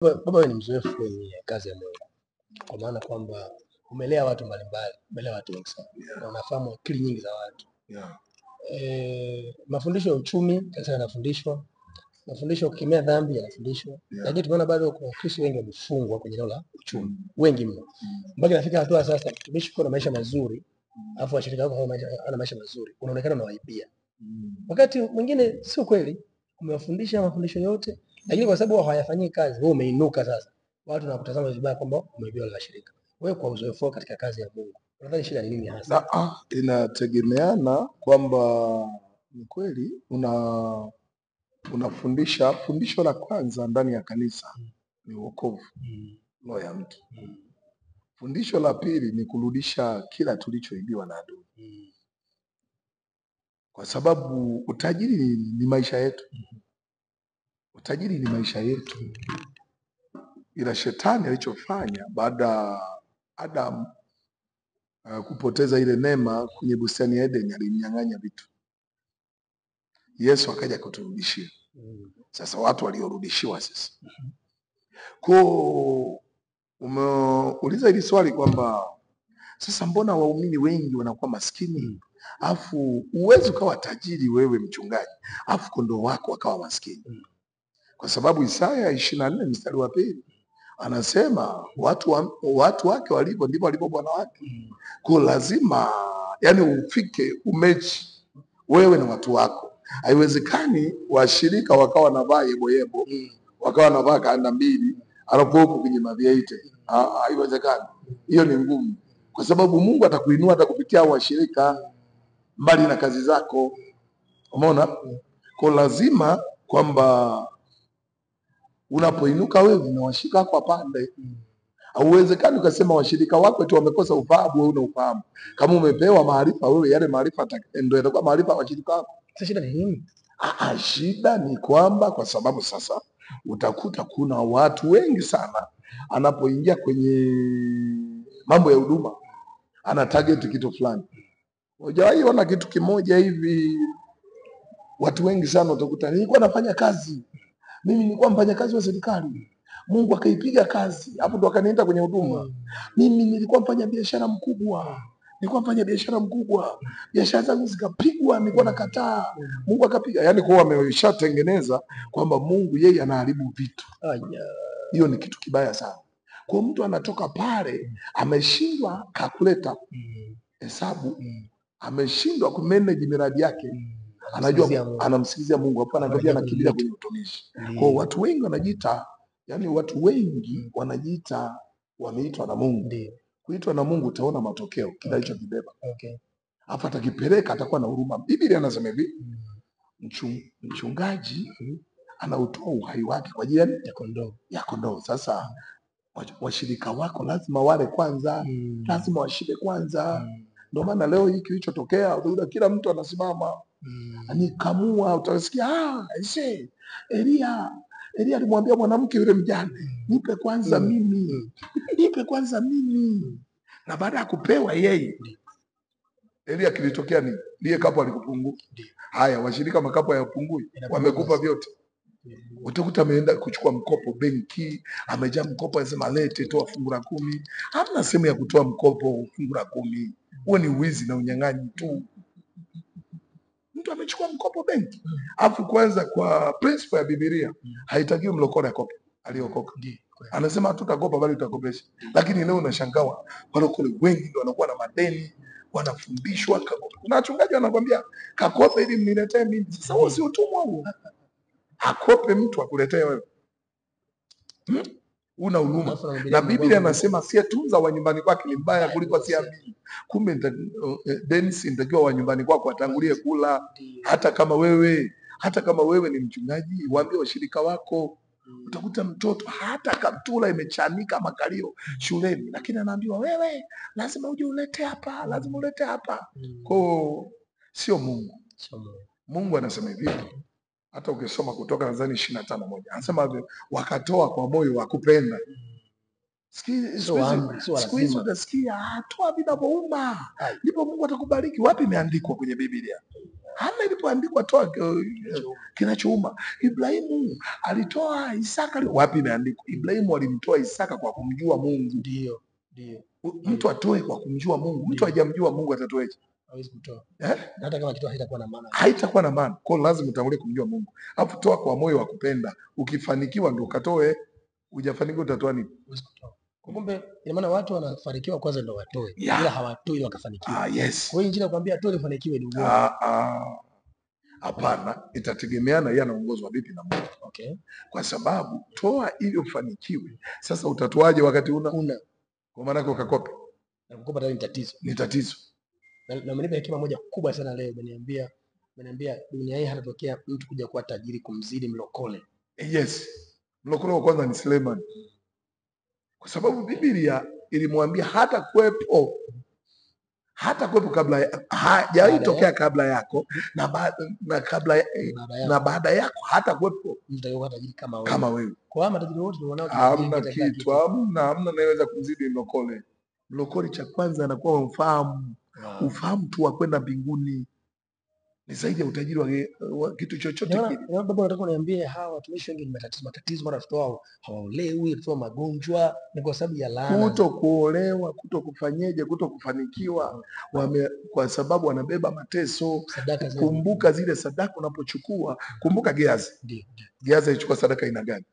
Baba wewe ni mzoefu kwenye kazi ya Mungu, kwa maana kwamba umelea watu mbalimbali, umelea watu wengi sana na unafahamu akili nyingi za watu. Mafundisho ya uchumi sasa yanafundishwa, mafundisho ya kukemea dhambi yanafundishwa, lakini tumeona bado kuna Wakristo wengi wamefungwa kwenye eneo la uchumi, wengi mno, mpaka inafika hatua sasa mtumishi uko na maisha mazuri alafu washirika wako hawana maisha mazuri, unaonekana unawaibia. Wakati mwingine sio kweli, umewafundisha mafundisho yote, lakini kwa sababu hawayafanyii kazi, wewe umeinuka sasa, watu wanakutazama vibaya kwamba umeibia wale washirika. Wewe kwa uzoefu wako katika kazi ya Mungu, unadhani shida ni nini hasa? Inategemeana kwamba ni kweli unafundisha. Fundisho la kwanza ndani ya kanisa ni wokovu roho ya mtu. Fundisho la pili ni kurudisha kila tulichoibiwa na adui, kwa sababu utajiri ni maisha yetu. Utajiri ni maisha yetu, ila shetani alichofanya baada Adam kupoteza ile neema kwenye bustani ya Eden, alimnyang'anya vitu. Yesu akaja kuturudishia. Sasa watu waliorudishiwa sasa. Kwa umeuliza hili swali kwamba sasa mbona waumini wengi wanakuwa maskini? Afu uwezi ukawa tajiri wewe mchungaji, afu kondoo wako wakawa maskini. Kwa sababu Isaya 24 mstari wa 2 anasema watu wake walivyo ndivyo alivyo Bwana wake. Kwa lazima yani ufike umechi wewe na watu wako. Haiwezekani washirika wakawa wanavaa yebo, wakawa wanavaa kanda mbili alafu huko kwenye maviaite. Haiwezekani. Hiyo ni ngumu. Kwa sababu Mungu atakuinua atakupitia washirika mbali na kazi zako. Umeona? Kwa lazima kwamba unapoinuka wewe na washirika wako wapande. Hauwezekani ukasema washirika wako tu wamekosa ufahamu, wewe una ufahamu. Kama umepewa maarifa wewe, yale maarifa ndio yatakuwa maarifa ya washirika wako. Sasa shida ni nini? Shida ni kwamba kwa sababu sasa utakuta kuna watu wengi sana anapoingia kwenye mambo ya huduma ana target kitu fulani. Hujawahi ona kitu kimoja hivi, watu wengi sana utakuta nilikuwa nafanya kazi. Mimi nilikuwa mfanyakazi wa serikali. Mungu akaipiga kazi. Hapo ndo akaniita kwenye huduma. Mimi nilikuwa mfanya biashara mkubwa. Biashara zangu zikapigwa, nilikuwa nakataa. Mungu akapiga. Yaani kwa ameshatengeneza kwamba Mungu yeye anaharibu vitu. Hiyo ni kitu kibaya sana. Kwa mtu anatoka pale ameshindwa kalkuleta hesabu, ameshindwa kumanage miradi yake. Anajua anamsikizia Mungu, hapo anakwambia anakimbia kwenye utumishi. Kwa watu wengi wanajiita, yani watu wengi wanajiita wameitwa na Mungu. Kuitwa na Mungu utaona matokeo kila hicho kibeba. Hapa atakipeleka atakuwa na huruma. Biblia inasema hivi, mchungaji anautoa uhai wake kwa ajili ya kondoo. Sasa washirika wako lazima wale kwanza, lazima washibe kwanza. Ndio maana leo hiki kilichotokea utakuta kila mtu anasimama anikamua, utasikia Elia alimwambia mwanamke yule mjane, nipe kwanza mimi. Na baada ya kupewa yeye, Elia kilitokea nini? Lile kapo alikupungua. Haya, washirika makapo hayapungui, wamekupa vyote. Utakuta ameenda kuchukua mkopo benki, amejaa mkopo, anasema lete, toa fungu la 10. Hamna sehemu ya kutoa mkopo fungu la 10. Huo ni uwizi na unyang'anyi tu. Mtu amechukua mkopo benki. Afu kwanza kwa principle ya Biblia haitakiwi mlokole akope. Aliokoka. Anasema hatutakopa bali tutakopesha. Lakini leo unashangaa walokole wengi ndio wanakuwa na madeni, wanafundishwa kakope. Kuna wachungaji wanakuambia kakope ili mniletee mimi. Sasa huo si utumwa huo. Akope mtu akuletee wewe. Una huruma. Na Biblia anasema asiyetunza wa nyumbani kwake ni mbaya kuliko asiyeamini. Kumbe Dennis nitakiwa wa nyumbani kwako atangulie kula. Hata kama wewe ni mchungaji, waambie washirika wako. Utakuta mtoto hata kaptula imechanika makalio shuleni, lakini anaambiwa wewe lazima uje ulete hapa. Kwa sio Mungu. Mungu anasema hivi. Hata ukisoma Kutoka nadhani 25:1 anasema wakatoa kwa moyo wa kupenda. Siku hizi utasikia toa vinavyouma ndipo Mungu atakubariki. Wapi imeandikwa kwenye Biblia? Hana ilipoandikwa toa kinachouma. Ibrahimu alitoa Isaka. Wapi imeandikwa? Ibrahimu alimtoa Isaka kwa kumjua Mungu. Ndio. Mtu atoe kwa kumjua Mungu. Mtu hajamjua Mungu atatoeje? Hawezi kutoa. Hata kama akitoa haitakuwa na maana. Haitakuwa na maana. Kwa hiyo lazima utangulie kumjua Mungu. Alafu toa kwa moyo wa kupenda. Ukifanikiwa ndio ukatoe. Hujafanikiwa utatoa nini? Hawezi kutoa. Kumbe ina maana watu wanafanikiwa kwanza ndio watoe. Ila hawatoi wakafanikiwa. Yes. Kwa hiyo injili nakwambia atoe ufanikiwe ni uongo. Hapana, itategemeana yeye anaongozwa vipi na Mungu. Okay. Kwa sababu toa ili ufanikiwe. Sasa utatoaje wakati una? Kwa maana yako ukakope. Na kukopa tayari ni tatizo. Ni tatizo. Na umenipa hekima moja kubwa sana leo, umeniambia dunia hii hatatokea mtu kuja kuwa tajiri kumzidi mlokole. Yes. Mlokole wa kwanza ni Suleiman. Kwa sababu Biblia ilimwambia hata kuwepo kabla hajawahi tokea kabla yako na baada yako hata kuwepo mtu tajiri kama wewe. Kwa matajiri wote tunao hamna kitu, hamna anaweza kumzidi mlokole. Mlokole cha kwanza anakuwa mfahamu. Ufahamu tu wa kwenda mbinguni ni zaidi ya utajiri wa kitu chochote kile. Baba, nataka uniambie hawa watumishi wengi ni matatizo, mara watoto wao hawaolewi, watoto magonjwa, ni kwa sababu ya laana. Kutokuolewa, kutokufanyeje, kutokufanikiwa, kwa sababu wanabeba mateso. Kumbuka zile sadaka unapochukua, kumbuka Gehazi. Gehazi alichukua sadaka ina gani?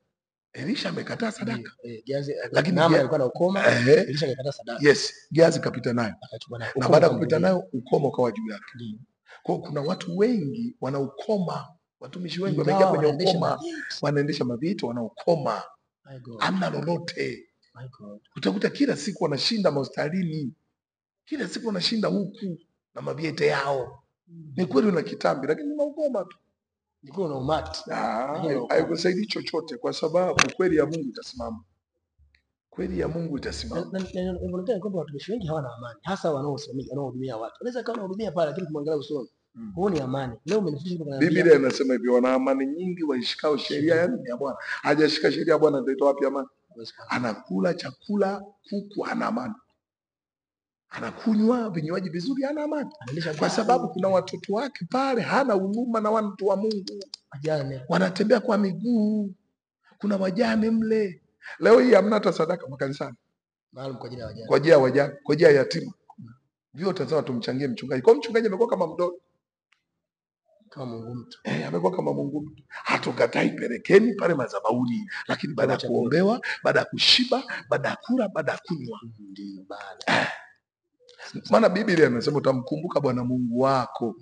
Elisha amekataa sadaka. Lakini alikuwa na ukoma, Elisha akakataa sadaka. Yes, Gehazi kapita nayo. Na baada ya kupita nayo ukoma ukawa juu yake. Kwa kuna watu wengi wana ukoma, watumishi wengi wameingia kwenye ukoma, wanaendesha mavita, wana ukoma. Hamna lolote. Utakuta kila siku wanashinda hospitalini. Kila siku wanashinda huku na maviete yao. Ni kweli una kitambi lakini una ukoma tu. Ni kweli una umati. Haikusaidii chochote kwa sababu kweli ya Mungu itasimama. Kweli ya Mungu itasimama. Inaonekana kwamba watumishi wengi hawana amani, hasa wanaohudumia watu. Wanaweza kama wanahudumia pale lakini kumwangalia usoni. Huo ni amani. Leo umenifundisha kwa Biblia inasema hivi, wana amani nyingi waishikao sheria ya Bwana. Hajashika sheria ya Bwana ndio wapi amani? Anakula chakula huku hana amani. Anakunywa vinywaji vizuri hana amani. Kwa sababu kuna watoto wake pale hana huruma na watu wa Mungu. Wanatembea kwa miguu. Kuna wajane mle. Leo hii hamna hata sadaka makanisani. Maalum kwa ajili ya wajane. Kwa ajili ya wajane, kwa ajili ya yatima. Vyote sasa tumchangie mchungaji. Kwa mchungaji amekuwa kama mdogo. Kama Mungu mtu. Amekuwa kama Mungu mtu. Hatukatai, pelekeni pale madhabahuni, lakini baada ya kuombewa, baada ya kushiba, baada ya kula, baada ya kunywa. Ndio baada. Maana Biblia inasema utamkumbuka Bwana Mungu wako.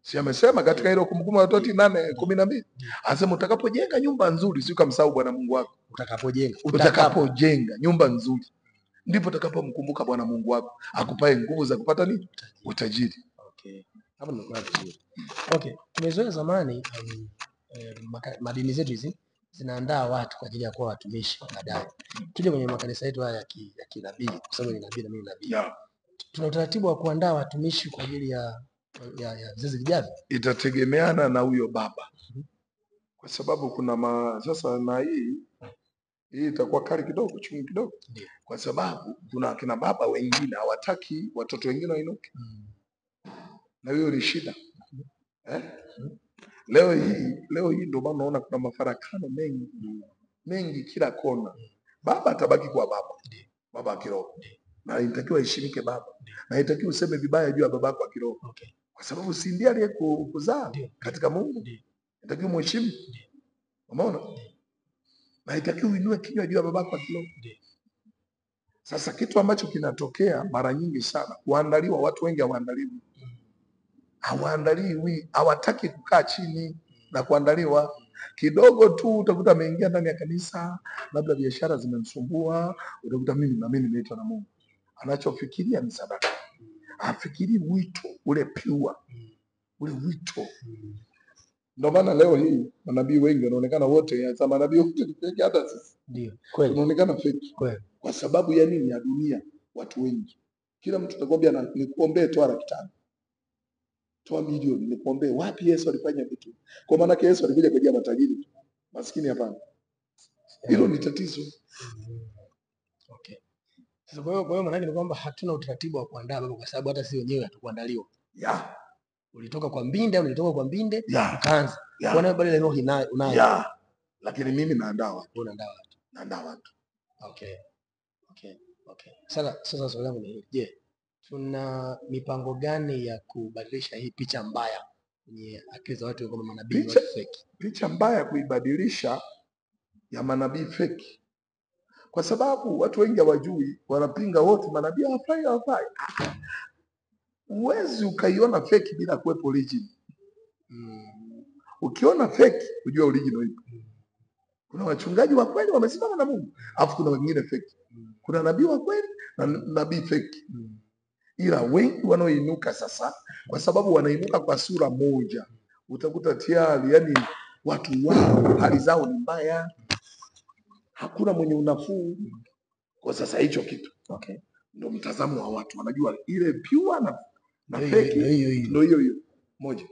Si amesema katika hilo Kumbukumbu la Torati 8:12. Anasema utakapojenga nyumba nzuri si ukamsahau Bwana Mungu wako. Utakapojenga nyumba nzuri ndipo utakapomkumbuka Bwana Mungu wako, akupae nguvu za kupata nini? Utajiri. Okay. Hapo nimekuwa vizuri. Okay, tumezoea zamani madini zetu hizi zinaandaa watu kwa ajili ya kuwa watumishi baadaye. Tuje kwenye makanisa yetu haya ya kinabii, kwa sababu ni nabii na mimi nabii. Tuna utaratibu wa kuandaa watumishi kwa ajili ya vizazi vijavyo. Itategemeana na huyo baba. Kwa sababu kuna sasa na hii itakuwa kali kidogo, chungu kidogo. Kwa sababu kuna kina baba wengine hawataki watoto wengine wainuke. Na hiyo ni shida. Leo hii ndio maana unaona kuna mafarakano mengi kila kona. Baba atabaki kwa baba kiroho. Na inatakiwa heshimike baba. Na inatakiwa useme vibaya juu ya babako wa kiroho. Kwa sababu si ndiye aliyekuzaa katika Mungu. Inatakiwa mheshimu. Umeona? Na inatakiwa uinue kinywa juu ya babako wa kiroho. Sasa kitu ambacho kinatokea mara nyingi sana, kuandaliwa, watu wengi hawaandaliwi, hawataki kukaa chini na kuandaliwa. Kidogo tu utakuta ameingia ndani ya kanisa, labda biashara zimemsumbua, utakuta mimi nimeitwa na Mungu. Anachofikiria ni sadaka. Afikiri wito ule pure, ule wito. Ndio maana leo hii manabii wengi wanaonekana wote, hata manabii wote ni fake, hata sisi. Ndio, kweli. Tunaonekana fake. Kweli. Kwa sababu ya nini? Ya dunia, watu wengi. Kila mtu atakwambia nikuombee toa 500,000. Toa milioni nikuombee. Wapi Yesu alifanya vitu? Kwa maana Yesu alikuja kwa ajili ya matajiri. Maskini hapana. Hilo ni tatizo. Okay. Sasa kwa hiyo maana ni kwamba hatuna utaratibu wa kuandaa baba, kwa sababu hata sisi wenyewe hatukuandaliwa. Ulitoka kwa Mbinde au nilitoka kwa Mbinde ukaanza. Kwa nini bado ile roho unayo? Lakini mimi naandaa watu. Naandaa watu. Okay. Sasa swali langu ni hili. Je, tuna mipango gani ya kubadilisha hii picha mbaya kwenye akili za watu kama manabii fake? Picha mbaya kuibadilisha ya manabii fake. Kwa sababu watu wengi hawajui, wanapinga wote manabii hawafai. Huwezi ukaiona fake bila kuwepo original. Ukiona fake ujue original ipo. Kuna wachungaji wa kweli wamesimama na Mungu, alafu kuna wengine fake. Kuna nabii wa kweli na nabii fake. Ila wengi wanaoinuka sasa, kwa sababu wanainuka kwa sura moja, utakuta tayari yani watu wao hali zao ni mbaya, hakuna mwenye unafuu. Kwa sasa hicho kitu ndio mtazamo wa watu, wanajua ile pure na fake ndio hiyo moja.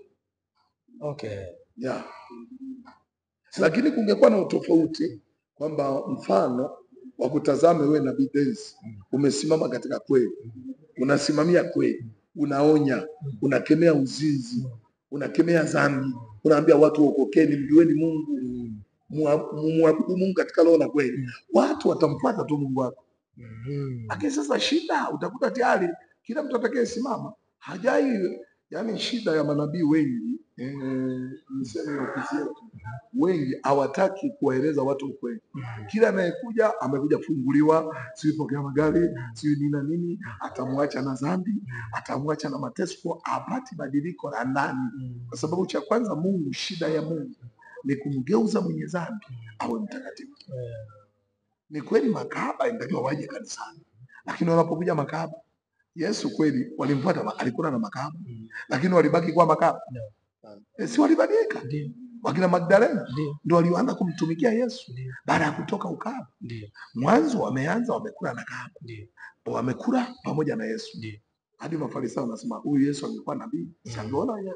Lakini kungekuwa na utofauti kwamba mfano wa kutazame wewe nabii Dennis umesimama katika kweli, unasimamia kweli, unaonya, unakemea uzinzi, unakemea dhambi, unaambia watu waokokeni, mjueni Mungu, muabudu Mungu katika roho na kweli, watu watamfuata tu Mungu wako. Lakini sasa shida utakuta tayari kila mtu atakayesimama hajai, yani shida ya manabii wengi wengi hawataki kuwaeleza watu ukweli. Kila anayekuja amekuja kufunguliwa, sio pokea magari, sio nini nini, atamwacha na dhambi, atamwacha na mateso, apati badiliko la ndani. Kwa sababu cha kwanza Mungu, shida ya Mungu ni kumgeuza mwenye dhambi awe mtakatifu. Ni kweli makahaba ingawa waje kanisani, lakini wanapokuja makahaba, Yesu kweli walimfuata, alikuwa na makahaba, lakini walibaki kuwa makahaba. Si walibadilika? Wakina Magdalena ndio walioanza kumtumikia Yesu baada ya kutoka ukahaba. Mwanzo wameanza wamekula na kahaba, wamekula pamoja na Yesu, hadi Mafarisayo wanasema huyu Yesu alikuwa nabii. Sangeona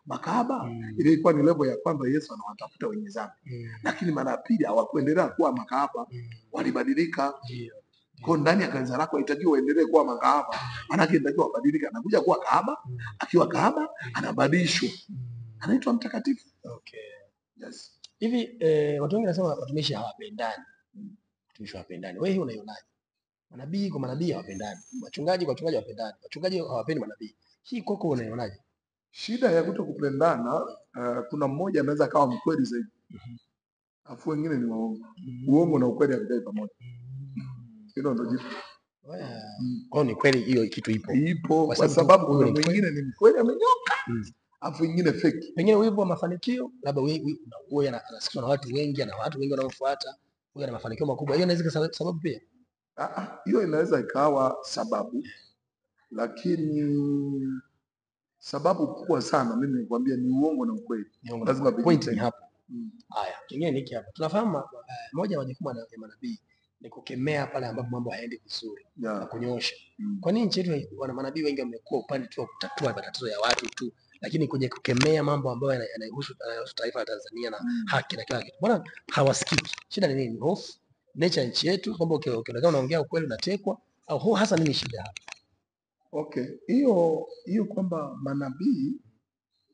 makahaba ilikuwa ni level ya kwamba Yesu anawatafuta wenye dhambi, lakini mara ya pili hawakuendelea kuwa makahaba, walibadilika. Kwa ndani ya kanisa lako haitakiwi uendelee kuwa makahaba, manake inatakiwa ubadilike. Anakuja kuwa kahaba, akiwa kahaba anabadilishwa, anaitwa mtakatifu. Hivi watu wengi wanasema watumishi hawapendani. Watumishi hawapendani. Wewe hii unaionaje? Manabii kwa manabii hawapendani. Wachungaji kwa wachungaji hawapendani. Wachungaji hawapendi manabii. Hii kwako unaionaje? Shida ya kutokupendana, kuna mmoja anaweza kawa mkweli zaidi, afu wengine ni waongo. Uongo na ukweli havikai pamoja. Hilo ndio jibu. Kwa ni kweli hiyo kitu ipo kwa sababu kuna mwingine ni mkweli amenyoka, afu wengine fake. Pengine wivu wa mafanikio, labda wewe anasikia na watu wengi, ana watu wengi wanaomfuata, wewe ana mafanikio makubwa. Hiyo inaweza sababu pia. Hiyo inaweza ikawa sababu, lakini sababu kubwa sana mimi nikwambia ni uongo na ukweli. Lazima point ni hapo. Haya, kingine ni hiki hapa. Tunafahamu moja ya majukumu ya manabii ni kukemea pale ambapo mambo hayaendi vizuri na kunyoosha. Kwa nini nchi yetu wana manabii wengi wamekuwa upande tu wa kutatua matatizo ya watu tu, lakini kwenye kukemea mambo ambayo yanahusu taifa la Tanzania na haki na kila kitu, mbona hawasikiki? Shida ni nini? Hofu, nature ya nchi yetu kwamba ukionekana unaongea ukweli unatekwa, au hasa nini shida hapa? Hiyo kwamba manabii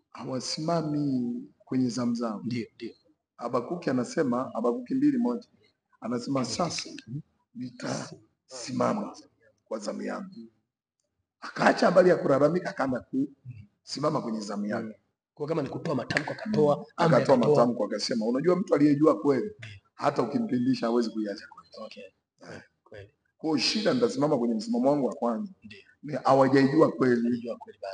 hawasimami kwenye zamu zao. Ndio. Habakuki anasema, Habakuki 2:1 anasema sasa nitasimama kwa zamu yangu. Akaacha habari ya kulalamika, akaanza kusimama kwenye zamu yake. Kwa kama ni kutoa matamko akatoa matamko akasema, unajua mtu aliyejua kweli hata ukimpindisha hawezi kuiacha kweli. Kwa shida nitasimama kwenye msimamo wangu wa kwanza. Ni hawajaijua kweli.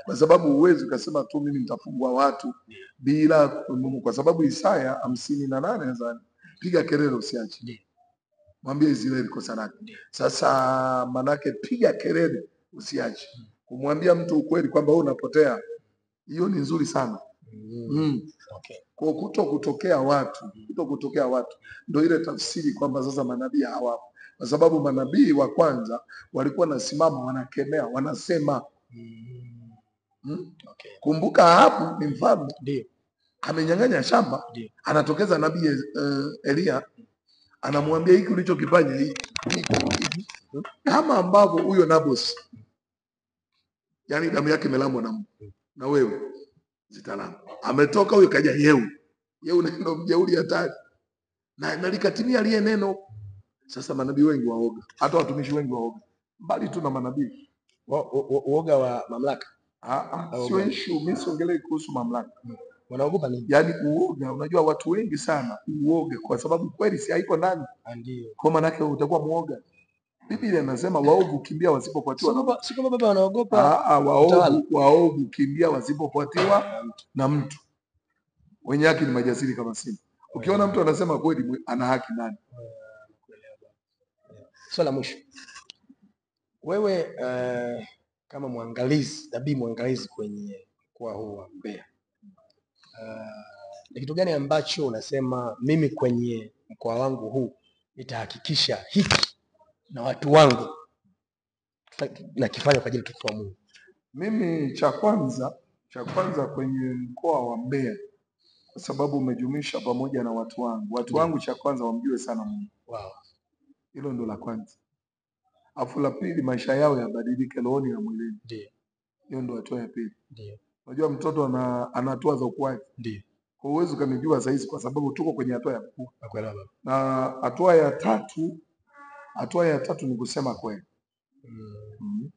Kwa sababu huwezi ukasema tu mimi nitafungua watu bila, kwa sababu Isaya 58 nadhani, piga kelele usiache. Mwambie Israeli kosa lake. Sasa manake piga kelele usiache. Kumwambia mtu ukweli kwamba wewe unapotea, hiyo ni nzuri sana. Kwa kutokea watu ndio ile tafsiri kwamba sasa manabii hawapo. Kwa sababu manabii wa kwanza walikuwa nasimama, wanakemea, wanasema. Kumbuka hapo ni mfalme, amenyang'anya shamba, anatokeza nabii Elia, anamwambia hiki ulichokifanya hiki kama ambavyo huyo Nabosi, yani damu yake imelambwa na wewe, zitalala. Ametoka huyo kaja Yeu. Yeu neno mjeuri hatari. Na likatimia aliye neno. Sasa manabii wengi waoga. Hata watumishi wengi waoga. Mbali tu na manabii. Uoga wa mamlaka. Sio issue, mimi siongelee kuhusu mamlaka. Wanaogopa nini? Yaani uoga, unajua watu wengi sana uoga kwa sababu kweli si haiko ndani. Ndio. Kwa maana yake utakuwa muoga. Biblia inasema waovu kimbia wasipofuatiwa. Si kama baba wanaogopa. Waovu kimbia wasipofuatiwa na mtu. Wenye haki ni majasiri kama simba. Ukiona mtu anasema kweli ana haki nani? Swala mwisho. Wewe kama mwangalizi, nabii mwangalizi kwenye mkoa huu wa Mbeya. Ni kitu gani ambacho unasema mimi kwenye mkoa wangu huu nitahakikisha hiki na watu wangu nakifanya kwa ajili ya Mungu? Mimi cha kwanza kwenye mkoa wa Mbeya, kwa sababu umejumuisha pamoja na watu wangu. Watu wangu cha kwanza wamjue sana Mungu. Wow. Hilo ndo la kwanza. Afu la pili maisha yao yabadilike rohoni na mwilini. Ndio. Hiyo ndo hatua ya pili. Ndio. Unajua mtoto ana hatua za ukuaji. Ndio. Kwa uwezo kanijua saa hizi kwa sababu tuko kwenye hatua ya kukua. Nakuelewa baba. Na hatua ya tatu ni kusema kweli.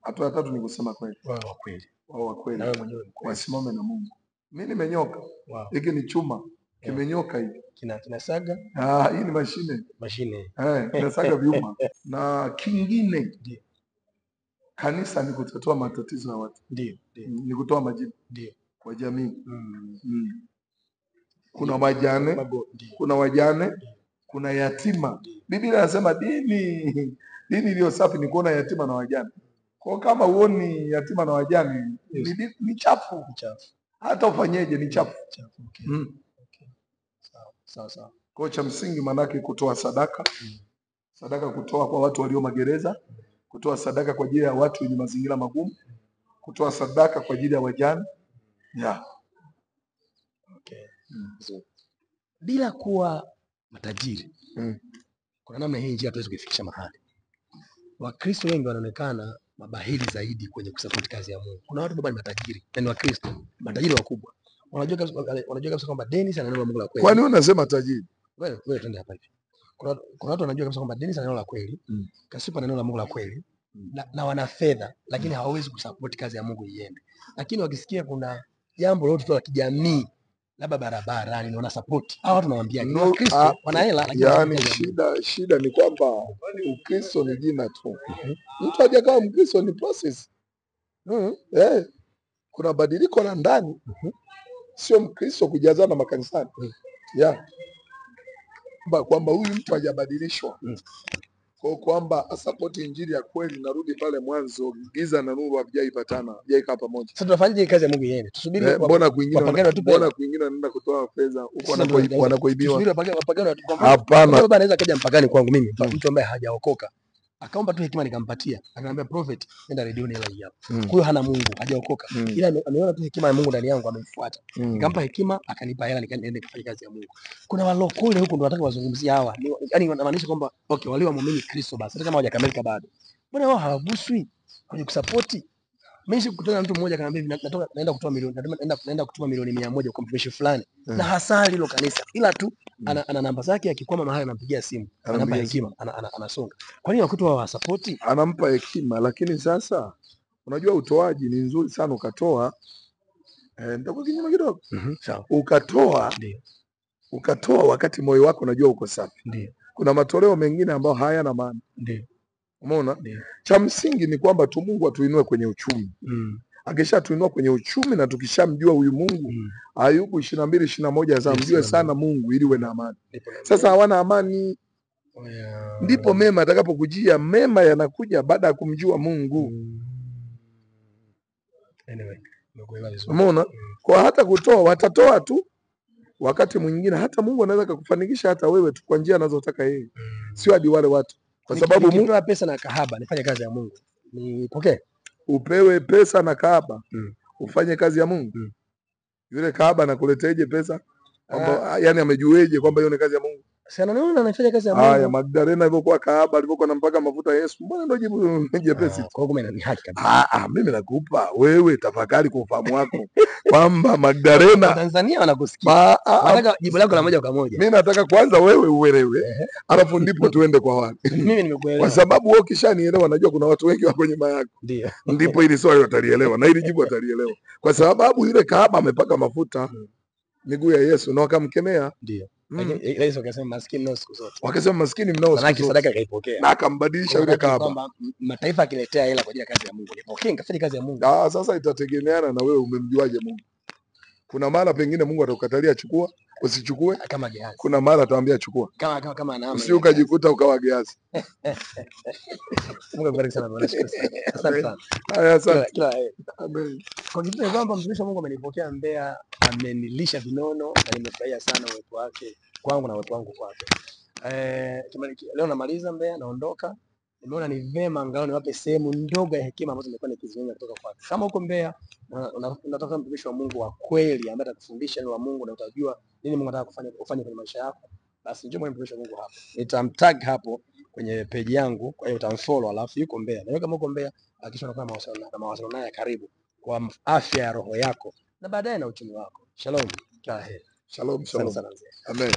Hatua ya tatu ni kusema kweli. Wao wa kweli. Na wewe mwenyewe wasimame na Mungu. Mimi nimenyoka. Wow. Hiki ni chuma. Kimenyoka hivi. Kinasaga? Hii ni mashine. Mashine. Kinasaga vyuma. Na kingine. Ndio. Kanisa ni kutatua matatizo ya watu. Ndio. Ni kutoa majibu. Ndio. Kwa jamii. Kuna wajane, kuna yatima. Biblia inasema dini iliyo safi ni kuona yatima na wajane. Kwa kama uoni yatima na wajane, ni chafu. Hata ufanyeje ni chafu. Okay. Sawa. Kwa cha msingi manake kutoa sadaka. Sadaka kutoa kwa watu walio magereza, kutoa sadaka kwa ajili ya watu wenye mazingira magumu, kutoa sadaka kwa ajili ya wajane. Okay. Bila kuwa matajiri. Kuna namna hii njia hatuwezi kuifikisha mahali. Wakristo wengi wanaonekana mabahili zaidi kwenye kusupport kazi ya Mungu. Kuna watu bado ni matajiri, na ni Wakristo, matajiri wakubwa. Wanajua kabisa kwamba Dennis ana neno la Mungu la kweli. Kwani unasema tajiri? Wewe twende hapa hivi. Kuna watu wanajua kabisa kwamba Dennis ana neno la kweli, Kasipa ana neno la Mungu la kweli, na wana fedha, lakini hawawezi kusupport kazi ya Mungu iende. Lakini wakisikia kuna jambo lolote tu la kijamii, labda barabarani, wana support. Hao watu nawaambia ni Wakristo, wana hela, lakini shida ni kwamba Ukristo ni jina tu. Mtu hajakaa Mkristo ni process. Kuna badiliko la ndani. Sio Mkristo kujazana makanisani. Kwamba huyu mtu hajabadilishwa. Kwa kwamba asapoti injili ya kweli, narudi pale mwanzo, giza na nuru havijaipatana, hajaikaa pamoja. Sasa tunafanyaje kazi ya Mungu iende? Tusubiri mbona kwingine wanaenda kutoa fedha huko wanakoibiwa. Tusubiri wapagane. Hapana. Baba anaweza kaja mpagani kwangu mimi, mtu ambaye hajaokoka. Akaomba tu hekima nikampatia. Akaniambia prophet, nenda redioni hela hii hapa. Huyo hana Mungu, hajaokoka. Ila ameona tu hekima ya Mungu ndani yangu, ameifuata. Nikampa hekima, akanipa hela nikaenda kufanya kazi ya Mungu. Kuna walokole huko ndio wanataka wazungumzie hawa. Yaani wanamaanisha kwamba okay, wale waamini Kristo basi hata kama hawajakamilika bado. Mbona wao hawaguswi kwenye kusupport? Mimi sikutana na mtu mmoja akaniambia naenda kutoa milioni, naenda kutuma milioni 100 kwa mtumishi fulani. Na hasali hilo kanisa. Ila tu ana namba zake, akikwama mahali anampigia simu. Anampa hekima, anasonga. Kwa nini wakutoa wa support? Anampa hekima, lakini sasa unajua utoaji ni nzuri sana ukatoa. Nitakuwa kinyume kidogo. Sawa. Ukatoa wakati moyo wako unajua uko safi. Ndio. Kuna matoleo mengine ambayo hayana maana. Ndio. Umeona? Cha msingi ni kwamba tu Mungu atuinue kwenye uchumi. Akishatuinua kwenye uchumi na tukishamjua huyu Mungu, Ayubu 22:21 za mjue sana Mungu ili uwe na amani. Sasa hawana amani. Ndipo mema atakapokujia. Mema yanakuja baada ya kumjua Mungu. Umeona? Kwa hata kutoa watatoa tu. Wakati mwingine hata Mungu anaweza kukufanikisha hata wewe tu kwa njia anazotaka yeye. Sio hadi wale watu. Kwa sababu Mungu nikipewa pesa na kahaba nifanye kazi ya Mungu. Nipokee. Upewe pesa na kahaba. Ufanye kazi ya Mungu. Yule kahaba anakuleteje pesa? Kwamba yani amejueje kwamba hiyo ni kazi ya Mungu? Sana naona anafanya kazi ya Haya, Mungu. Magdalena alivyokuwa kahaba, alivyokuwa anampaka mafuta Yesu, mbona ndio jibu jepesi. Kwa hiyo ni haki kabisa. Mimi nakupa wewe, tafakari kwa ufahamu wako kwamba Magdalena Tanzania wanakusikia. Nataka jibu lako la moja kwa moja. Mimi nataka kwanza wewe uelewe, alafu ndipo tuende kwa wale. Mimi nimekuelewa. Kwa sababu wewe ukishanielewa, najua kuna watu wengi wako nyuma yako. Ndio. Ndipo hili swali watalielewa na hili jibu watalielewa. Kwa sababu yule kahaba amepaka mafuta miguu ya Yesu na wakamkemea. Ndio. Lakini Yesu akasema maskini mnao siku zote. Wakasema maskini mnao siku zote. Sadaka kaipokea. Na akambadilisha yule kahaba. Kwamba mataifa akiletea hela kwa ajili ya kazi ya Mungu, nipokee nikafanye kazi ya Mungu. Sasa itategemeana na wewe umemjuaje Mungu. Kuna mara pengine Mungu atakukatalia chukua, usichukue. Kama Gehazi. Kuna mara ataambia chukua. Kama anaama. Usi ukajikuta ukawa Gehazi. Mungu akubariki sana bwana. Asante sana. Haya, asante. Amen. Kwa kitu ni kwamba mtumishi wa Mungu amenipokea Mbeya, amenilisha vinono na nimefurahia sana uwepo wake kwangu na uwepo wangu kwake. Leo namaliza Mbeya, naondoka. Nimeona ni vema angalau niwape sehemu ndogo ya hekima ambazo nimekuwa nikiziona kutoka kwake. Kama uko Mbeya unataka mtumishi wa Mungu wa kweli ambaye atakufundisha neno la Mungu na utajua nini Mungu anataka kufanya kwenye maisha yako, basi njoo mwe mtumishi wa Mungu hapo. Nitamtag hapo kwenye page yangu, kwa hiyo utamfollow, alafu yuko Mbeya. Na kama uko Mbeya, hakikisha unakuwa na mawasiliano naye karibu kwa afya ya roho yako na baadaye na uchumi wako. Shalom. Kila heri. Shalom. Amen.